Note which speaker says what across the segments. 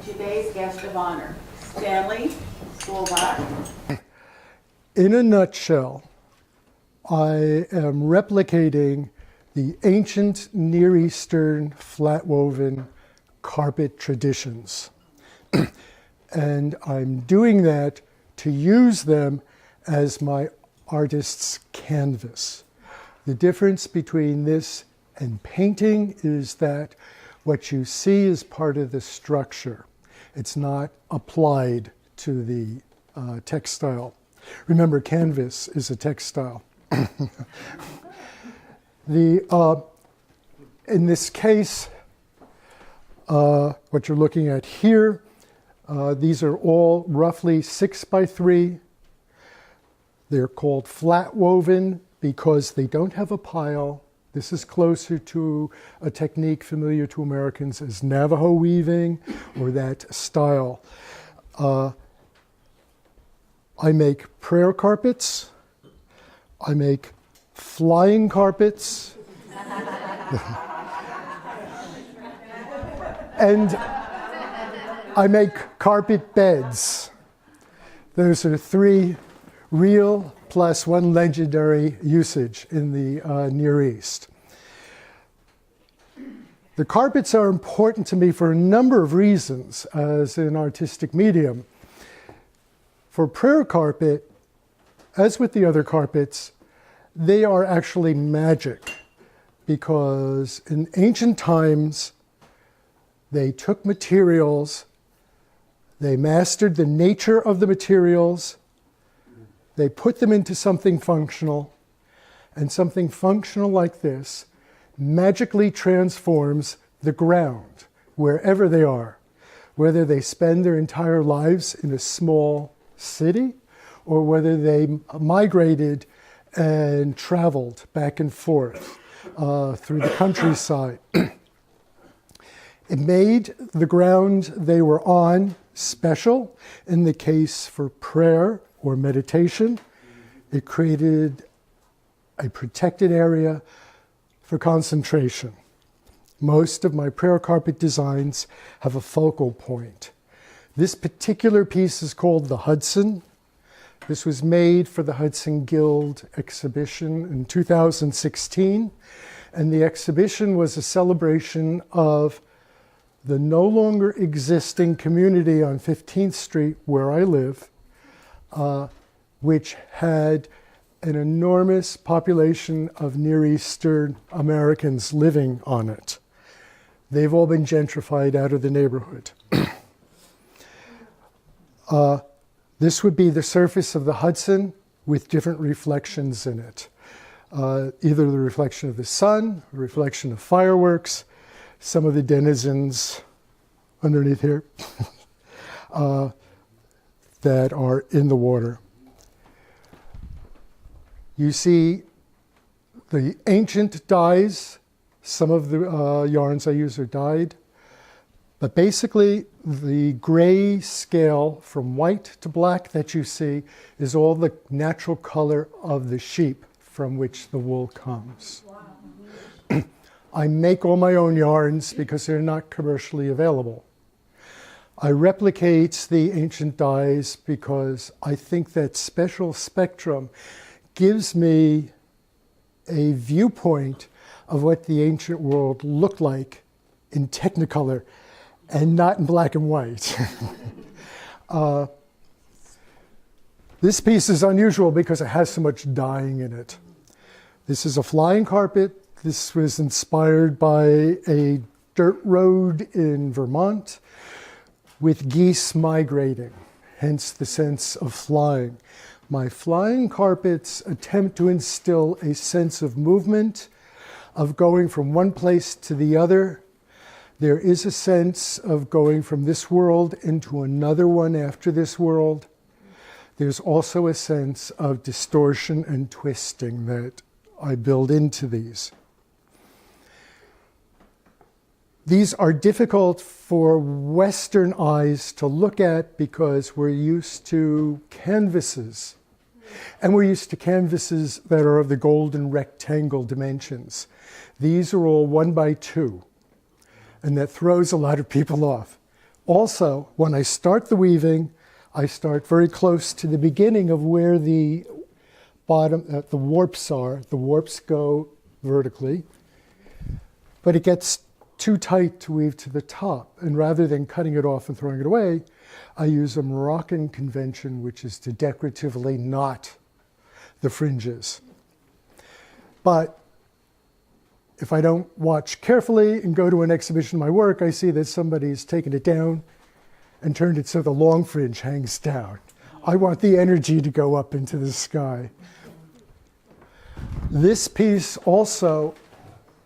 Speaker 1: today's guest of honor, Stanley, Bulbach.
Speaker 2: In a nutshell, I am replicating the ancient Near Eastern flat-woven carpet traditions. And I'm doing that to use them as my artist's canvas. The difference between this and painting is that what you see is part of the structure. It's not applied to the textile. Remember, canvas is a textile. In this case, what you're looking at here, these are all roughly 6 by 3. They're called flat woven because they don't have a pile. This is closer to a technique familiar to Americans as Navajo weaving or that style. I make prayer carpets. I make flying carpets. And I make carpet beds. Those are 3 real plus 1 legendary usage in the Near East. The carpets are important to me for a number of reasons as an artistic medium. For prayer carpet, as with the other carpets, they are actually magic because in ancient times, they took materials, they mastered the nature of the materials, they put them into something functional, and something functional like this magically transforms the ground wherever they are, whether they spend their entire lives in a small city or whether they migrated and traveled back and forth through the countryside. It made the ground they were on special. In the case for prayer or meditation, it created a protected area for concentration. Most of my prayer carpet designs have a focal point. This particular piece is called the Hudson. This was made for the Hudson Guild exhibition in 2016. And the exhibition was a celebration of the no longer existing community on 15th Street where I live, which had an enormous population of Near Eastern Americans living on it. They've all been gentrified out of the neighborhood. This would be the surface of the Hudson with different reflections in it. Either the reflection of the sun, a reflection of fireworks, some of the denizens underneath here that are in the water. You see the ancient dyes. Some of the yarns I use are dyed. But basically, the gray scale from white to black that you see is all the natural color of the sheep from which the wool comes. Wow. I make all my own yarns because they're not commercially available. I replicate the ancient dyes because I think that special spectrum gives me a viewpoint of what the ancient world looked like in Technicolor and not in black and white. This piece is unusual because it has so much dyeing in it. This is a flying carpet. This was inspired by a dirt road in Vermont with geese migrating, hence the sense of flying. My flying carpets attempt to instill a sense of movement, of going from one place to the other. There is a sense of going from this world into another one after this world. There's also a sense of distortion and twisting that I build into these. These are difficult for Western eyes to look at because we're used to canvases. And we're used to canvases that are of the golden rectangle dimensions. These are all 1 by 2. And that throws a lot of people off. Also, when I start the weaving, I start very close to the beginning of where the bottom, the warps are. The warps go vertically, but it gets too tight to weave to the top. And rather than cutting it off and throwing it away, I use a Moroccan convention, which is to decoratively knot the fringes. But if I don't watch carefully and go to an exhibition of my work, I see that somebody's taken it down and turned it so the long fringe hangs down. I want the energy to go up into the sky. This piece also,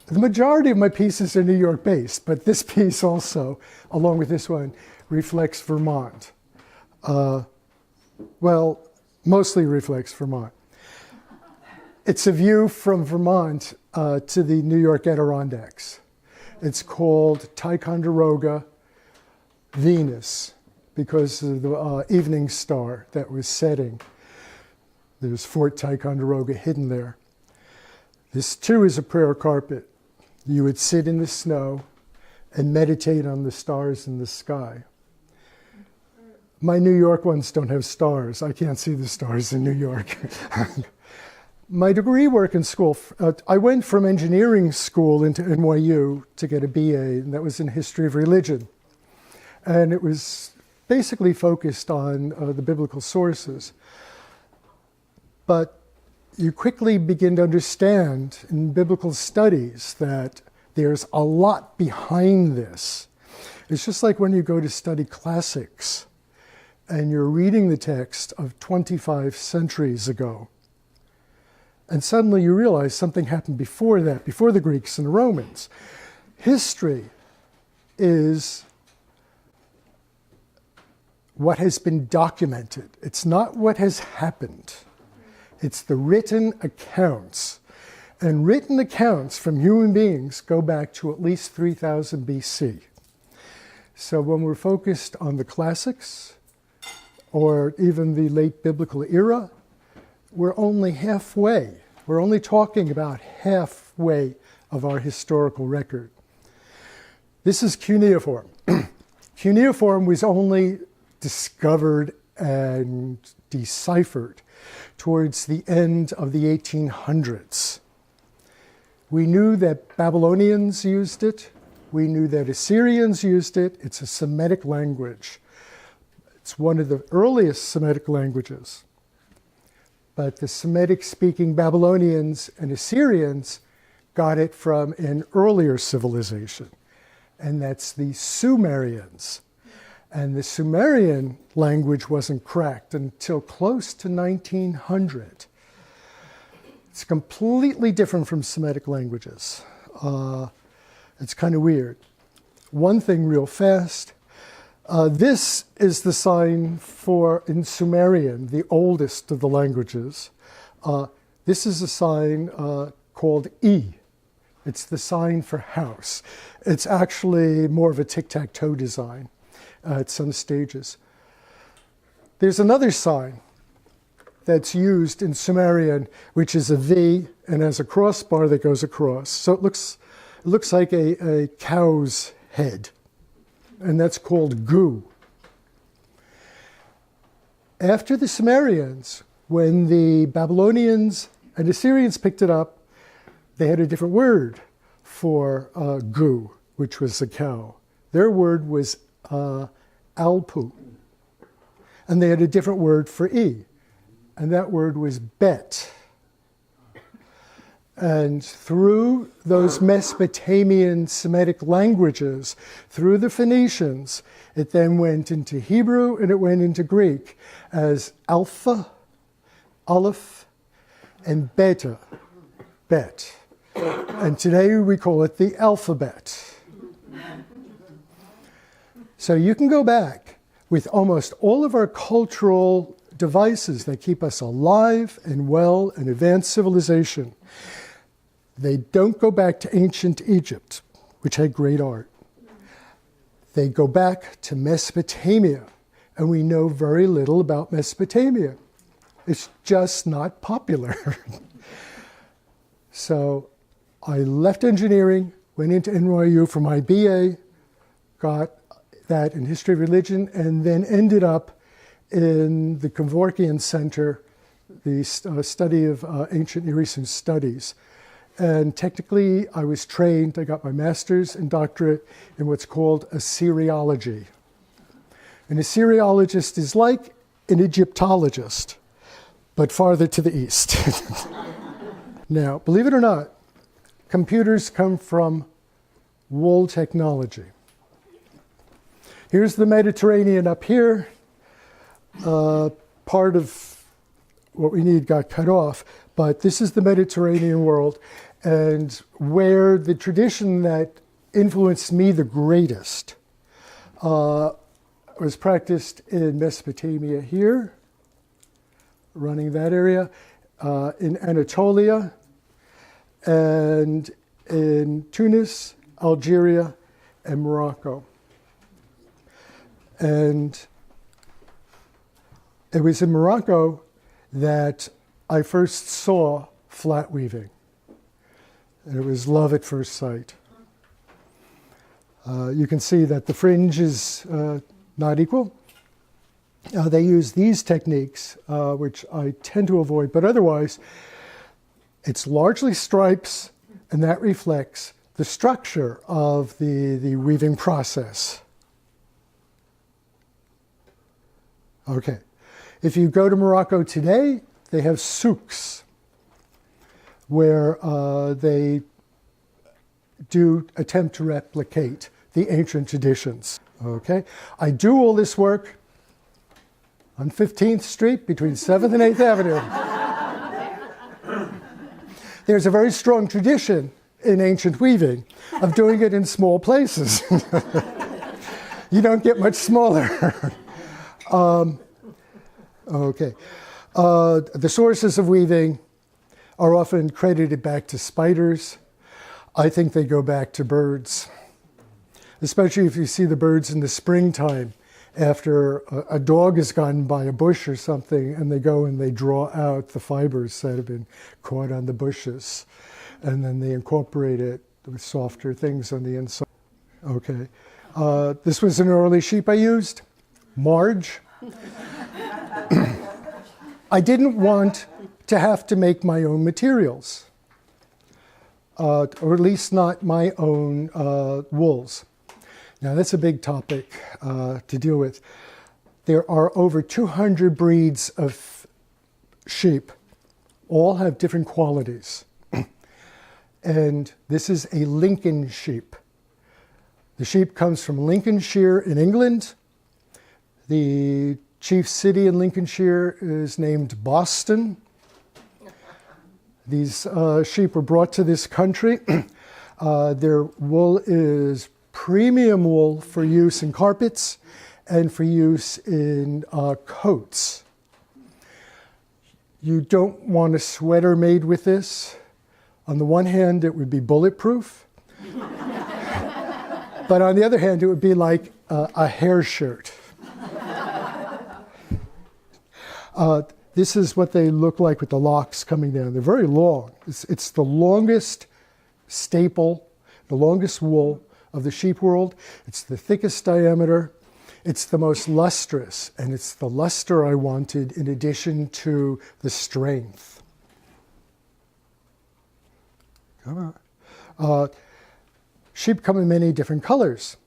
Speaker 2: the majority of my pieces are New York based, but this piece also, along with this one, reflects Vermont. Well, mostly reflects Vermont. It's a view from Vermont to the New York Adirondacks. It's called Ticonderoga Venus because of the evening star that was setting. There's Fort Ticonderoga hidden there. This too is a prayer carpet. You would sit in the snow and meditate on the stars in the sky. My New York ones don't have stars. I can't see the stars in New York. My degree work in school, I went from engineering school into NYU to get a BA, and that was in history of religion. And it was basically focused on the biblical sources. But you quickly begin to understand in biblical studies that there's a lot behind this. It's just like when you go to study classics and you're reading the text of 25 centuries ago. And suddenly you realize something happened before that, before the Greeks and the Romans. History is what has been documented. It's not what has happened. It's the written accounts. And written accounts from human beings go back to at least 3000 BC. So when we're focused on the classics, or even the late biblical era, we're only halfway. We're only talking about halfway of our historical record. This is cuneiform. Cuneiform was only discovered and deciphered towards the end of the 1800s. We knew that Babylonians used it. We knew that Assyrians used it. It's a Semitic language. It's one of the earliest Semitic languages. But the Semitic-speaking Babylonians and Assyrians got it from an earlier civilization, and that's the Sumerians. And the Sumerian language wasn't cracked until close to 1900. It's completely different from Semitic languages. It's kind of weird. One thing real fast. This is the sign for, in Sumerian, the oldest of the languages. This is a sign called E. It's the sign for house. It's actually more of a tic-tac-toe design at some stages. There's another sign that's used in Sumerian, which is a V and has a crossbar that goes across. So it looks like a cow's head. And that's called gu. After the Sumerians, when the Babylonians and Assyrians picked it up, they had a different word for gu, which was a cow. Their word was alpu. And they had a different word for E, and that word was bet. And through those Mesopotamian Semitic languages, through the Phoenicians, it then went into Hebrew and it went into Greek as alpha, aleph, and beta, bet. And today we call it the alphabet. So you can go back with almost all of our cultural devices that keep us alive and well and advanced civilization. They don't go back to ancient Egypt, which had great art. They go back to Mesopotamia, and we know very little about Mesopotamia. It's just not popular. So I left engineering, went into NYU for my BA, that in history of religion, and then ended up in the Kevorkian Center, the study of ancient Near Eastern studies. And technically, I was trained, I got my master's and doctorate in what's called Assyriology. An Assyriologist is like an Egyptologist, but farther to the east. Now, believe it or not, computers come from wool technology. Here's the Mediterranean up here. Part of what we need got cut off, but this is the Mediterranean world, and where the tradition that influenced me the greatest was practiced in Mesopotamia here, running that area, in Anatolia, and in Tunis, Algeria, and Morocco. And it was in Morocco that I first saw flat weaving. And it was love at first sight. You can see that the fringe is not equal. They use these techniques, which I tend to avoid, but otherwise, it's largely stripes, and that reflects the structure of the weaving process. Okay. If you go to Morocco today, they have souks, where they do attempt to replicate the ancient traditions. Okay? I do all this work on 15th Street between 7th and 8th Avenue. There's a very strong tradition in ancient weaving of doing it in small places. You don't get much smaller. Okay. The sources of weaving are often credited back to spiders. I think they go back to birds, especially if you see the birds in the springtime after a dog has gone by a bush or something, and they go and they draw out the fibers that have been caught on the bushes, and then they incorporate it with softer things on the inside. Okay. This was an early sheep I used, Marge. I didn't want to have to make my own materials, or at least not my own wools. Now, that's a big topic to deal with. There are over 200 breeds of sheep. All have different qualities. And this is a Lincoln sheep. The sheep comes from Lincolnshire in England. The chief city in Lincolnshire is named Boston. These sheep were brought to this country. Their wool is premium wool for use in carpets and for use in coats. You don't want a sweater made with this. On the one hand, it would be bulletproof. But on the other hand, it would be like a hair shirt. This is what they look like with the locks coming down. They're very long. It's the longest staple, the longest wool of the sheep world. It's the thickest diameter. It's the most lustrous, and it's the luster I wanted in addition to the strength. Come on. Sheep come in many different colors.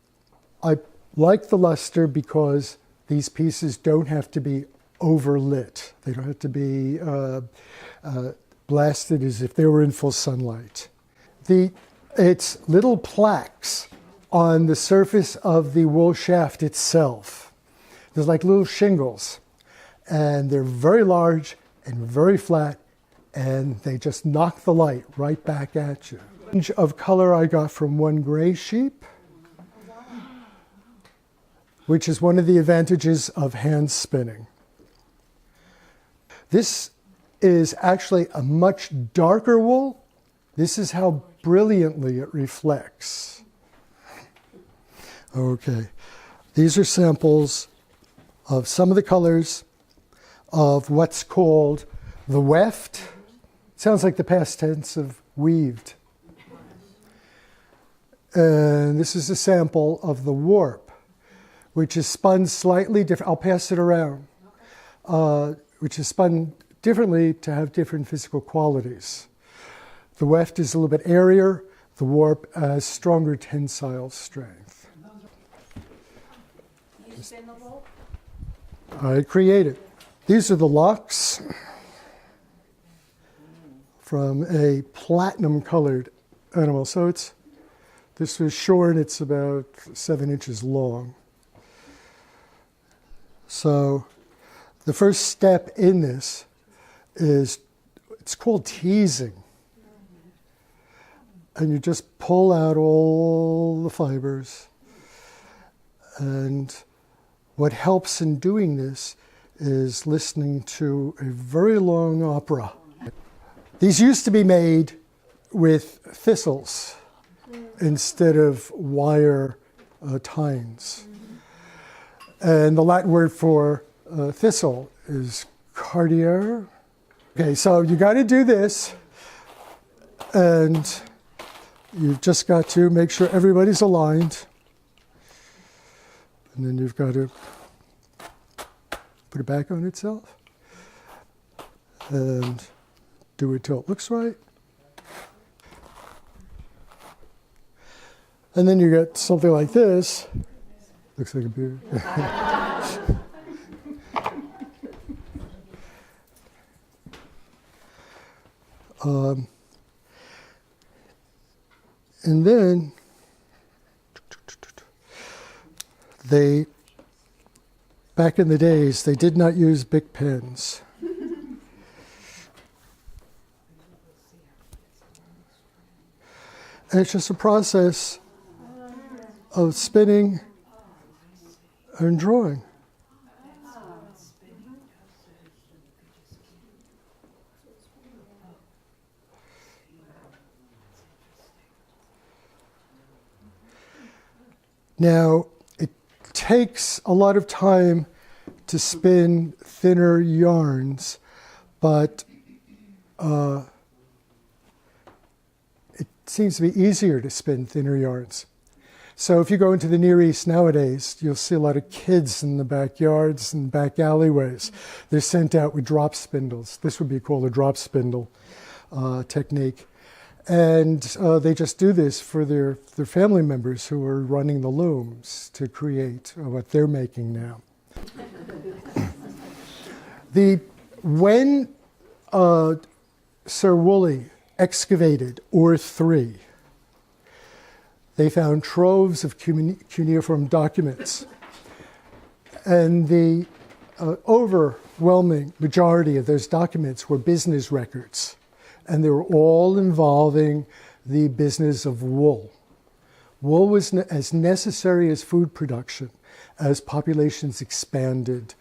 Speaker 2: I like the luster because these pieces don't have to be overlit. They don't have to be blasted as if they were in full sunlight. It's little plaques on the surface of the wool shaft itself. There's like little shingles, and they're very large and very flat, and they just knock the light right back at you. The range of color I got from one gray sheep, which is one of the advantages of hand spinning. This is actually a much darker wool. This is how brilliantly it reflects. Okay, these are samples of some of the colors of what's called the weft. It sounds like the past tense of weaved. And this is a sample of the warp. which is spun slightly different. I'll pass it around. Which is spun differently to have different physical qualities. The weft is a little bit airier. The warp has stronger tensile strength.
Speaker 1: You spin the bolt?
Speaker 2: I created. These are the locks from a platinum colored animal. So this was shorn, it's about 7 inches long. So the first step in this is, it's called teasing. And you just pull out all the fibers. And what helps in doing this is listening to a very long opera. These used to be made with thistles instead of wire tines. And the Latin word for thistle is cardiaire. Okay, so you got to do this, and you've just got to make sure everybody's aligned. And then you've got to put it back on itself and do it till it looks right. And then you get something like this. Looks like a beard. And then back in the days, they did not use big pens. And it's just a process of spinning and drawing. Now, it takes a lot of time to spin thinner yarns, but it seems to be easier to spin thinner yarns. So if you go into the Near East nowadays, you'll see a lot of kids in the backyards and back alleyways. They're sent out with drop spindles. This would be called a drop spindle technique. And they just do this for their family members who are running the looms to create what they're making now. When Sir Woolley excavated Ore 3, they found troves of cuneiform documents. And the overwhelming majority of those documents were business records. And they were all involving the business of wool. Wool was as necessary as food production as populations expanded.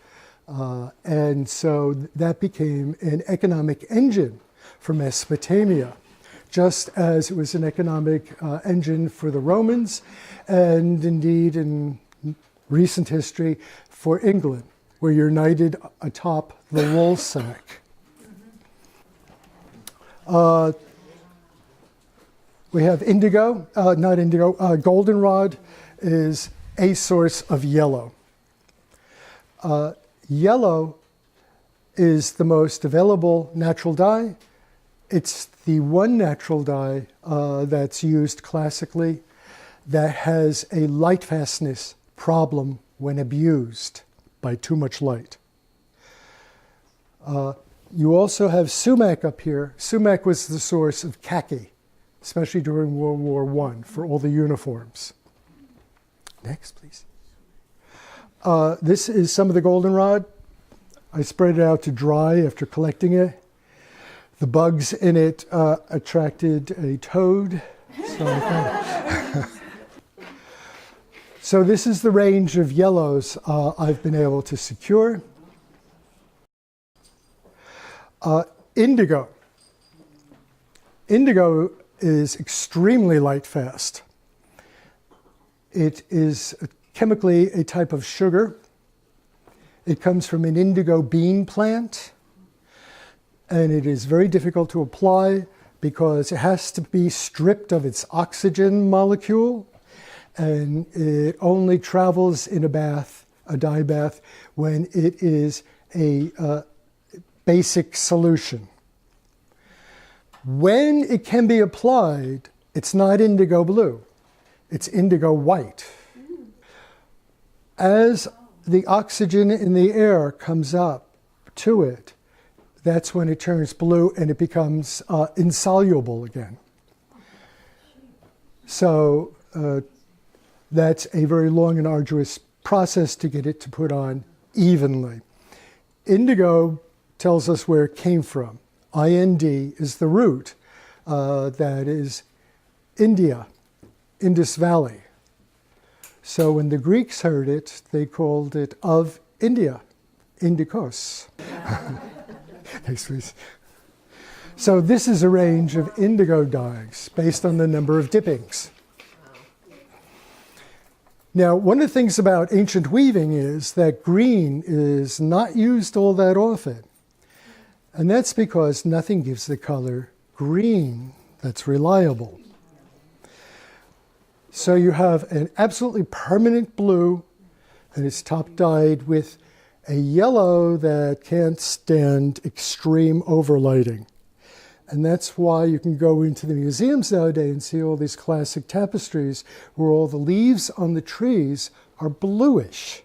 Speaker 2: And so that became an economic engine for Mesopotamia, just as it was an economic engine for the Romans, and indeed in recent history for England, where you're knighted atop the wool sack. We have indigo, not indigo, goldenrod is a source of yellow. Yellow is the most available natural dye. It's the one natural dye that's used classically that has a light fastness problem when abused by too much light. You also have sumac up here. Sumac was the source of khaki, especially during World War I, for all the uniforms. Next, please. This is some of the goldenrod. I spread it out to dry after collecting it. The bugs in it attracted a toad. So this is the range of yellows I've been able to secure. Indigo. Indigo is extremely light fast. It is chemically a type of sugar. It comes from an indigo bean plant, and it is very difficult to apply because it has to be stripped of its oxygen molecule, and it only travels in a dye bath, when it is a basic solution. When it can be applied, it's not indigo blue, it's indigo white. As the oxygen in the air comes up to it, that's when it turns blue and it becomes insoluble again. So that's a very long and arduous process to get it to put on evenly. Indigo tells us where it came from. IND is the root, that is India, Indus Valley. So when the Greeks heard it, they called it of India, Indicos. Thanks, please. So this is a range of indigo dyes based on the number of dippings. Now, one of the things about ancient weaving is that green is not used all that often. And that's because nothing gives the color green that's reliable. So you have an absolutely permanent blue, and it's top dyed with a yellow that can't stand extreme overlighting. And that's why you can go into the museums nowadays and see all these classic tapestries where all the leaves on the trees are bluish,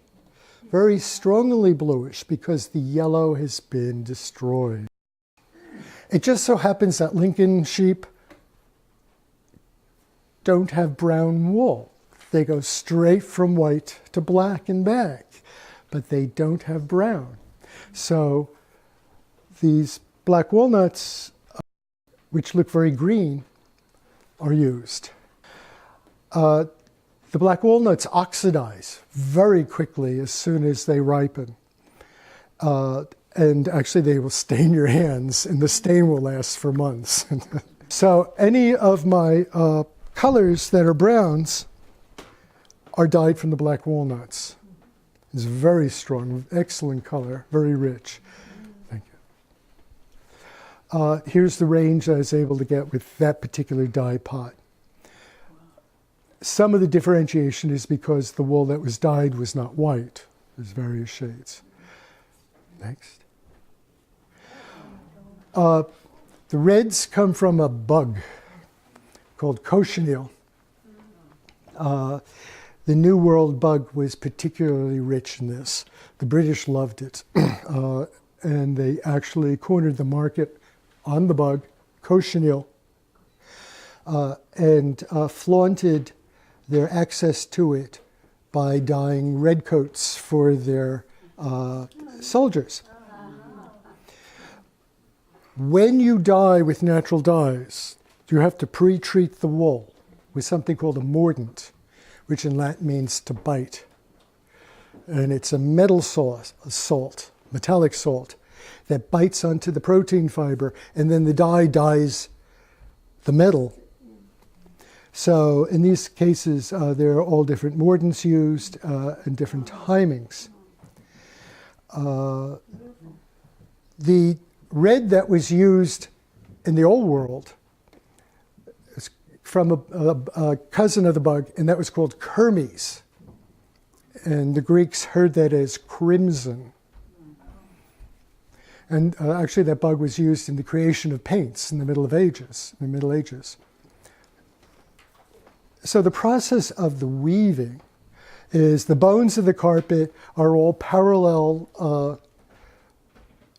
Speaker 2: very strongly bluish, because the yellow has been destroyed. It just so happens that Lincoln sheep don't have brown wool. They go straight from white to black and back, but they don't have brown. So these black walnuts, which look very green, are used. The black walnuts oxidize very quickly as soon as they ripen. And actually they will stain your hands, and the stain will last for months. So any of my colors that are browns are dyed from the black walnuts. It's very strong, excellent color, very rich. Thank you. Here's the range I was able to get with that particular dye pot. Some of the differentiation is because the wool that was dyed was not white. There's various shades. Next. The reds come from a bug called cochineal. The New World bug was particularly rich in this. The British loved it. And they actually cornered the market on the bug, cochineal, and flaunted their access to it by dyeing redcoats for their soldiers. When you dye with natural dyes, you have to pre-treat the wool with something called a mordant, which in Latin means to bite. And it's a metal salt, metallic salt, that bites onto the protein fiber, and then the dye dyes the metal. So in these cases, there are all different mordants used and different timings. The red that was used in the old world is from a cousin of the bug, and that was called kermes. And the Greeks heard that as crimson. And actually that bug was used in the creation of paints in the Middle Ages. So the process of the weaving is the bones of the carpet are all parallel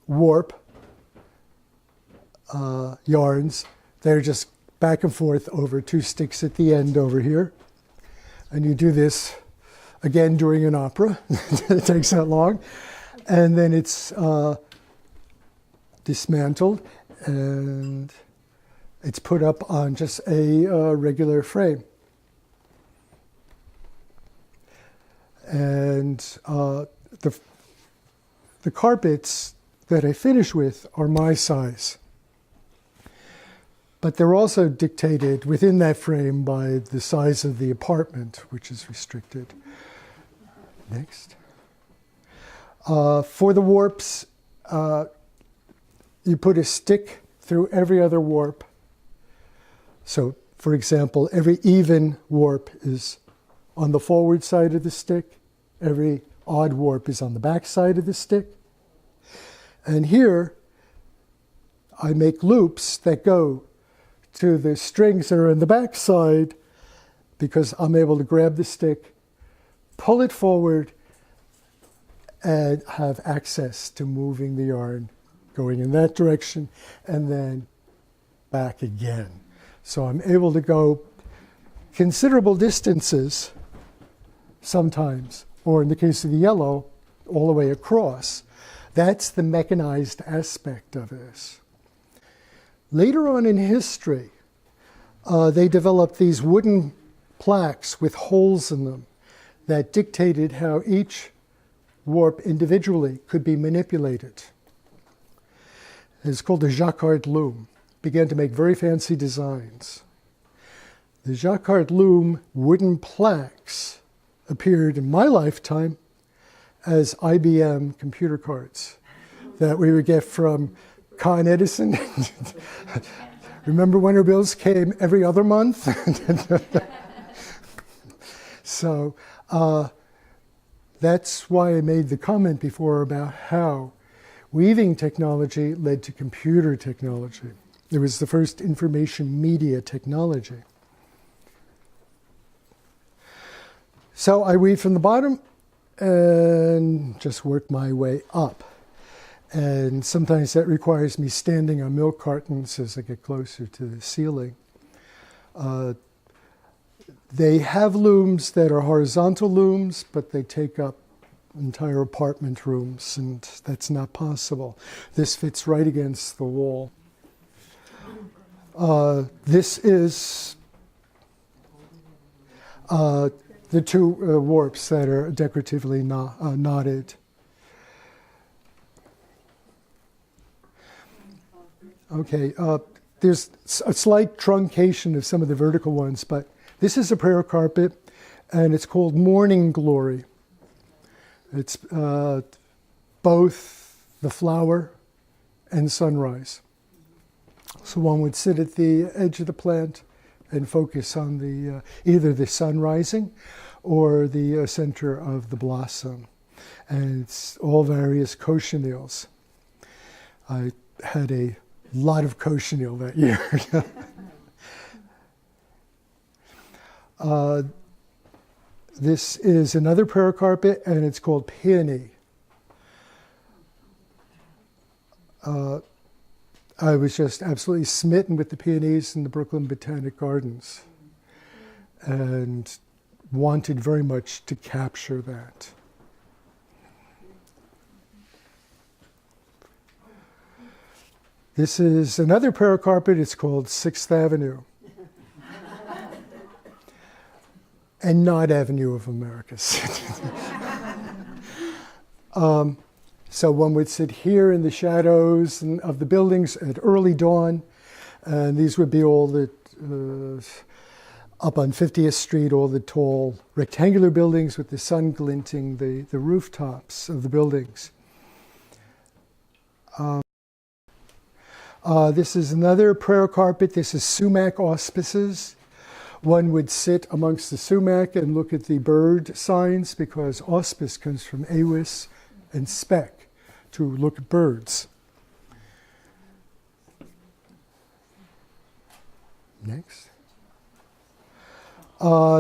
Speaker 2: warp yarns. They're just back and forth over two sticks at the end over here. And you do this again during an opera. It takes that long. And then it's dismantled and it's put up on just a regular frame. And the carpets that I finish with are my size. But they're also dictated within that frame by the size of the apartment, which is restricted. Next. For the warps, you put a stick through every other warp. So, for example, every even warp is on the forward side of the stick. Every odd warp is on the back side of the stick. And here, I make loops that go to the strings that are in the back side because I'm able to grab the stick, pull it forward, and have access to moving the yarn, going in that direction, and then back again. So I'm able to go considerable distances sometimes, or in the case of the yellow, all the way across. That's the mechanized aspect of this. Later on in history, they developed these wooden plaques with holes in them that dictated how each warp individually could be manipulated. It's called the Jacquard loom. Began to make very fancy designs. The Jacquard loom wooden plaques appeared in my lifetime as IBM computer cards that we would get from Con Edison. Remember when our bills came every other month? So that's why I made the comment before about how weaving technology led to computer technology. It was the first information media technology. So I weave from the bottom and just work my way up. And sometimes that requires me standing on milk cartons as I get closer to the ceiling. They have looms that are horizontal looms, but they take up entire apartment rooms, and that's not possible. This fits right against the wall. This is the two warps that are decoratively knotted. Okay, there's a slight truncation of some of the vertical ones, but this is a prayer carpet, and it's called Morning Glory. It's both the flower and sunrise. So one would sit at the edge of the plant and focus on the either the sun rising or the center of the blossom. And it's all various cochineals. I had a lot of cochineal that year. This is another prayer carpet, and it's called Peony. I was just absolutely smitten with the peonies in the Brooklyn Botanic Gardens and wanted very much to capture that. This is another prayer carpet. It's called 6th Avenue. And not Avenue of Americas. So one would sit here in the shadows of the buildings at early dawn, and these would be all the, up on 50th Street, all the tall rectangular buildings with the sun glinting the rooftops of the buildings. This is another prayer carpet. This is sumac auspices. One would sit amongst the sumac and look at the bird signs because auspice comes from awis and spec, to look at birds. Next.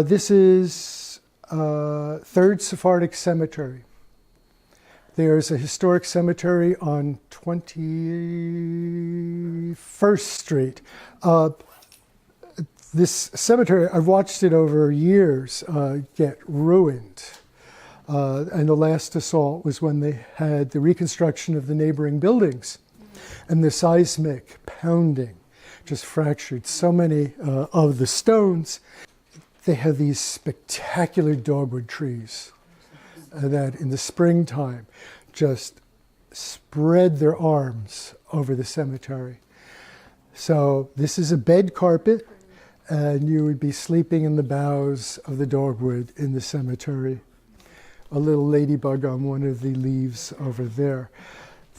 Speaker 2: This is 3rd Sephardic Cemetery. There's a historic cemetery on 21st Street. This cemetery, I've watched it over years get ruined. And the last assault was when they had the reconstruction of the neighboring buildings. And the seismic pounding just fractured so many of the stones. They have these spectacular dogwood trees that in the springtime just spread their arms over the cemetery. So this is a bed carpet, and you would be sleeping in the boughs of the dogwood in the cemetery. A little ladybug on one of the leaves over there.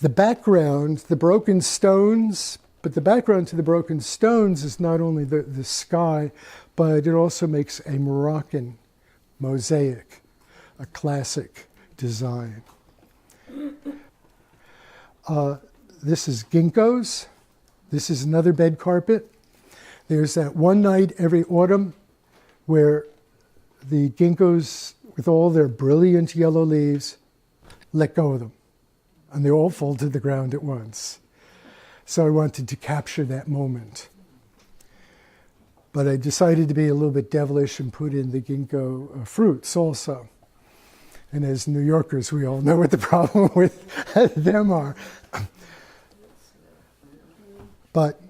Speaker 2: The background, the broken stones, but the background to the broken stones is not only the sky, but it also makes a Moroccan mosaic, a classic design. This is ginkgos. This is another bed carpet. There's that one night every autumn where the ginkgos, with all their brilliant yellow leaves, let go of them. And they all fall to the ground at once. So I wanted to capture that moment. But I decided to be a little bit devilish and put in the ginkgo fruits also. And as New Yorkers, we all know what the problem with them are. But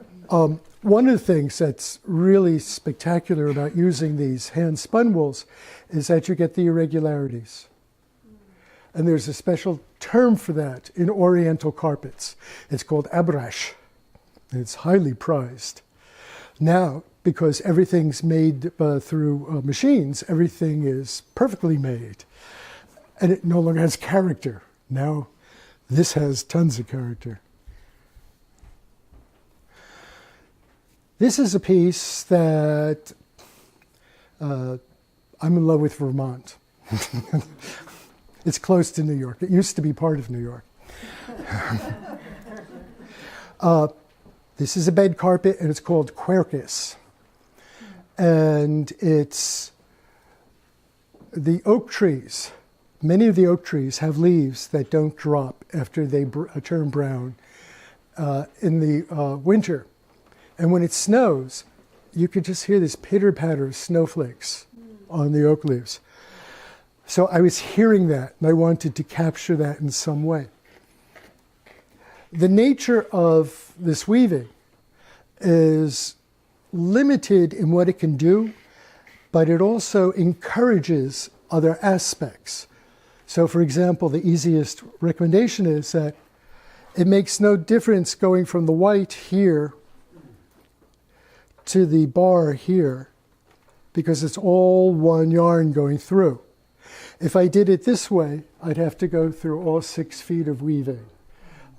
Speaker 2: one of the things that's really spectacular about using these hand-spun wools is that you get the irregularities. And there's a special term for that in Oriental carpets. It's called abrash, and it's highly prized. Now, because everything's made through machines, everything is perfectly made, and it no longer has character. Now, this has tons of character. This is a piece that I'm in love with Vermont. It's close to New York. It used to be part of New York. This is a bed carpet, and it's called quercus. And it's the oak trees. Many of the oak trees have leaves that don't drop after they turn brown in the winter. And when it snows, you could just hear this pitter-patter of snowflakes on the oak leaves. So I was hearing that, and I wanted to capture that in some way. The nature of this weaving is limited in what it can do, but it also encourages other aspects. So, for example, the easiest recommendation is that it makes no difference going from the white here to the bar here, because it's all one yarn going through. If I did it this way, I'd have to go through all 6 feet of weaving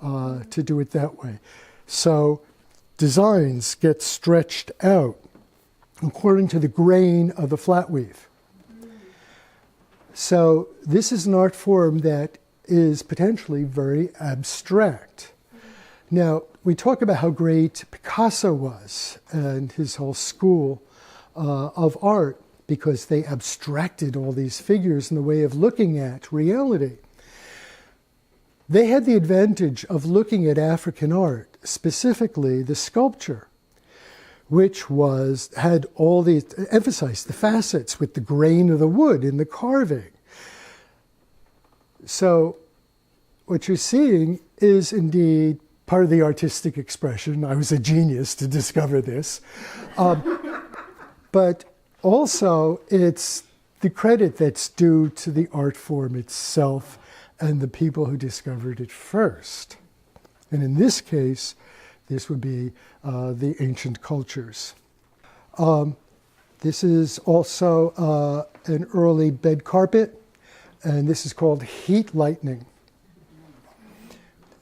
Speaker 2: to do it that way. So designs get stretched out according to the grain of the flat weave. So this is an art form that is potentially very abstract. Now, we talk about how great Picasso was and his whole school of art, because they abstracted all these figures in the way of looking at reality. They had the advantage of looking at African art, specifically the sculpture, which had all the, emphasized the facets with the grain of the wood in the carving. So what you're seeing is indeed part of the artistic expression. I was a genius to discover this. But also, it's the credit that's due to the art form itself and the people who discovered it first. And in this case, this would be the ancient cultures. This is also an early bed carpet, and this is called heat lightning.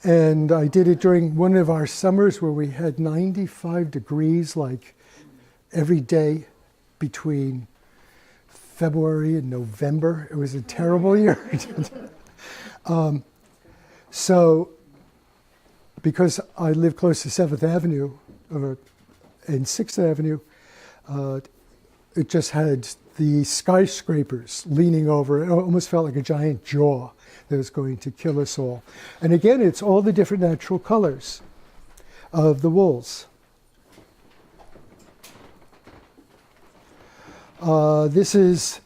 Speaker 2: And I did it during one of our summers where we had 95 degrees like every day between February and November. It was a terrible year. So because I live close to 7th Avenue and 6th Avenue, it just had the skyscrapers leaning over. It almost felt like a giant jaw that was going to kill us all. And again, it's all the different natural colors of the wools. This is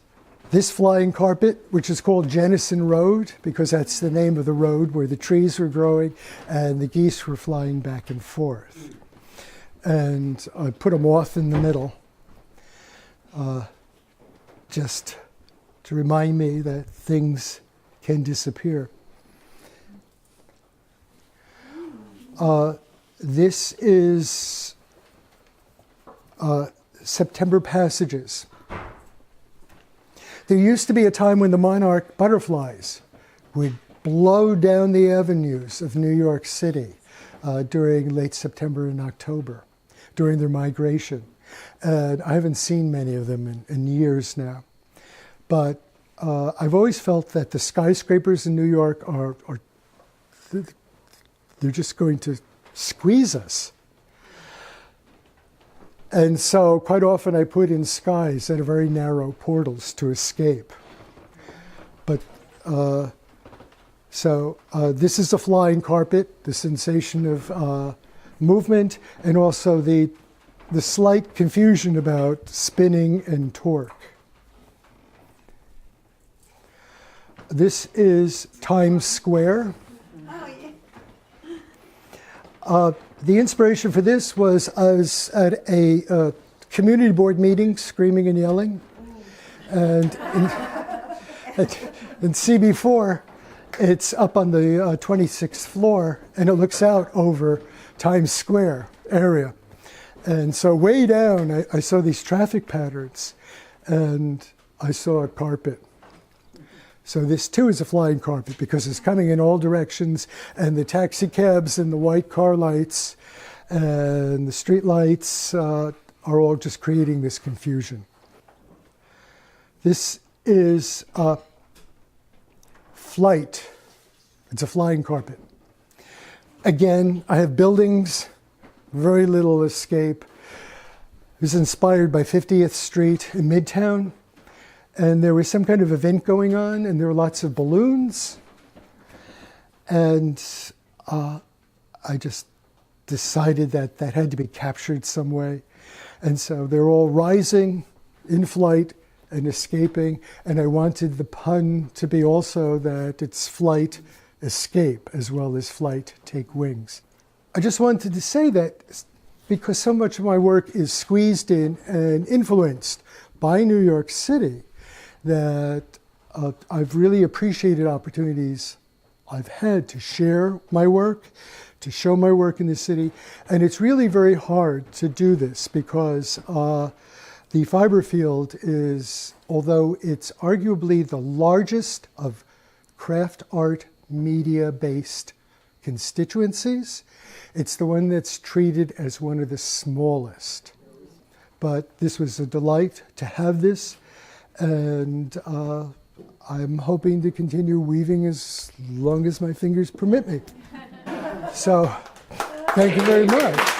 Speaker 2: this flying carpet, which is called Jennison Road, because that's the name of the road where the trees were growing and the geese were flying back and forth. And I put a moth in the middle, just to remind me that things can disappear. This is September passages. There used to be a time when the monarch butterflies would blow down the avenues of New York City during late September and October, during their migration. And I haven't seen many of them in years now. But I've always felt that the skyscrapers in New York they're just going to squeeze us. And so quite often I put in skies that are very narrow portals to escape. But this is a flying carpet, the sensation of movement, and also the slight confusion about spinning and torque. This is Times Square. The inspiration for this was I was at a community board meeting, screaming and yelling, and in CB4, it's up on the 26th floor, and it looks out over Times Square area. And so way down, I saw these traffic patterns, and I saw a carpet. So this too is a flying carpet because it's coming in all directions, and the taxi cabs and the white car lights and the street lights are all just creating this confusion. This is Flight. It's a flying carpet. Again, I have buildings, very little escape. It was inspired by 50th Street in Midtown. And there was some kind of event going on, and there were lots of balloons. And I just decided that that had to be captured some way. And so they're all rising in flight and escaping. And I wanted the pun to be also that it's flight, escape, as well as flight, take wings. I just wanted to say that because so much of my work is squeezed in and influenced by New York City, that I've really appreciated opportunities I've had to share my work, to show my work in the city. And it's really very hard to do this because the fiber field is, although it's arguably the largest of craft art media-based constituencies, it's the one that's treated as one of the smallest. But this was a delight to have this. And I'm hoping to continue weaving as long as my fingers permit me. So, thank you very much.